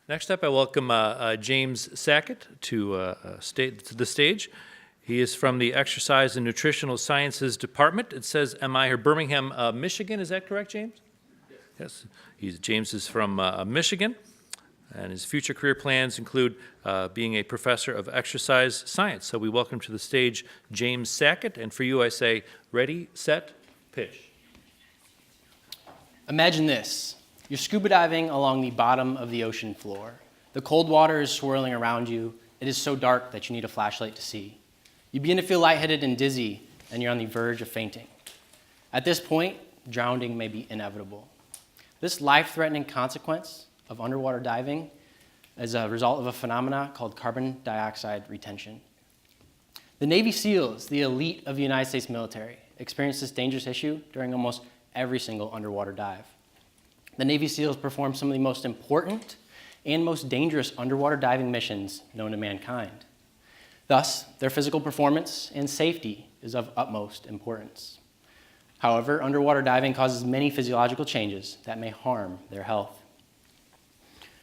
Next up, I welcome James Sackett to the stage. He is from the Exercise and Nutritional Sciences Department. It says MI here, Birmingham, Michigan. Is that correct, James? Yes. James is from Michigan, and his future career plans include being a professor of exercise science. So we welcome to the stage James Sackett, and for you I say, ready, set, pitch. Imagine this. You're scuba diving along the bottom of the ocean floor. The cold water is swirling around you. It is so dark that you need a flashlight to see. You begin to feel lightheaded and dizzy, and you're on the verge of fainting. At this point, drowning may be inevitable. This life-threatening consequence of underwater diving is a result of a phenomena called carbon dioxide retention. The Navy SEALs, the elite of the United States military, experience this dangerous issue during almost every single underwater dive. The Navy SEALs perform some of the most important and most dangerous underwater diving missions known to mankind. Thus, their physical performance and safety is of utmost importance. However, underwater diving causes many physiological changes that may harm their health.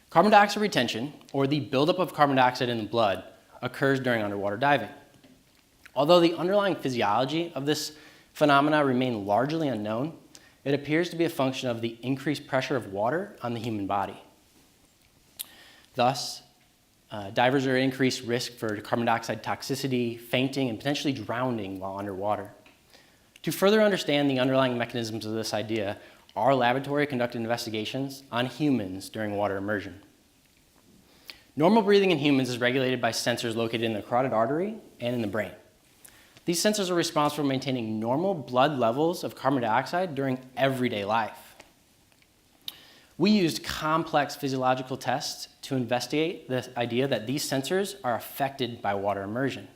Carbon dioxide retention, or the buildup of carbon dioxide in the blood, occurs during underwater diving. Although the underlying physiology of this phenomena remain largely unknown, it appears to be a function of the increased pressure of water on the human body. Thus, divers are at increased risk for carbon dioxide toxicity, fainting, and potentially drowning while underwater. To further understand the underlying mechanisms of this idea, our laboratory conducted investigations on humans during water immersion. Normal breathing in humans is regulated by sensors located in the carotid artery and in the brain. These sensors are responsible for maintaining normal blood levels of carbon dioxide during everyday life. We used complex physiological tests to investigate the idea that these sensors are affected by water immersion.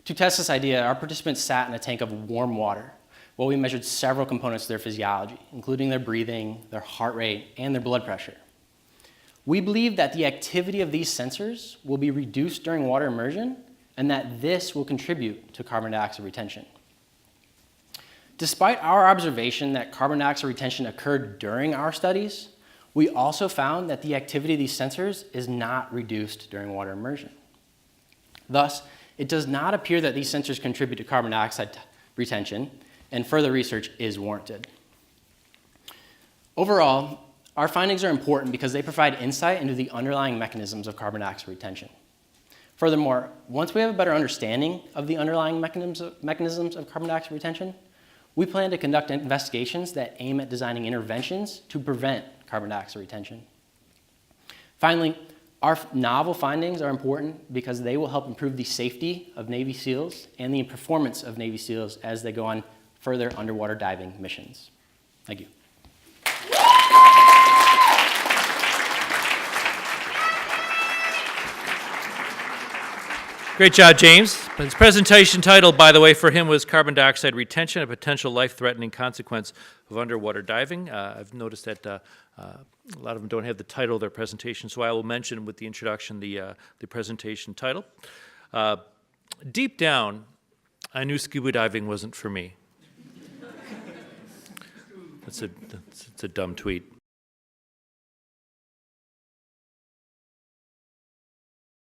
To test this idea, our participants sat in a tank of warm water while we measured several components of their physiology, including their breathing, their heart rate, and their blood pressure. We believe that the activity of these sensors will be reduced during water immersion, and that this will contribute to carbon dioxide retention. Despite our observation that carbon dioxide retention occurred during our studies, we also found that the activity of these sensors is not reduced during water immersion. Thus, it does not appear that these sensors contribute to carbon dioxide retention, and further research is warranted. Overall, our findings are important because they provide insight into the underlying mechanisms of carbon dioxide retention. Furthermore, once we have a better understanding of the underlying mechanisms of carbon dioxide retention, we plan to conduct investigations that aim at designing interventions to prevent carbon dioxide retention. Finally, our novel findings are important because they will help improve the safety of Navy SEALs and the performance of Navy SEALs as they go on further underwater diving missions. Thank you. Great job, James. His presentation title, by the way, for him was Carbon Dioxide Retention, a Potential Life-Threatening Consequence of Underwater Diving. I've noticed that a lot of them don't have the title of their presentation, so I will mention with the introduction the presentation title. Deep down, I knew scuba diving wasn't for me. That's a dumb tweet.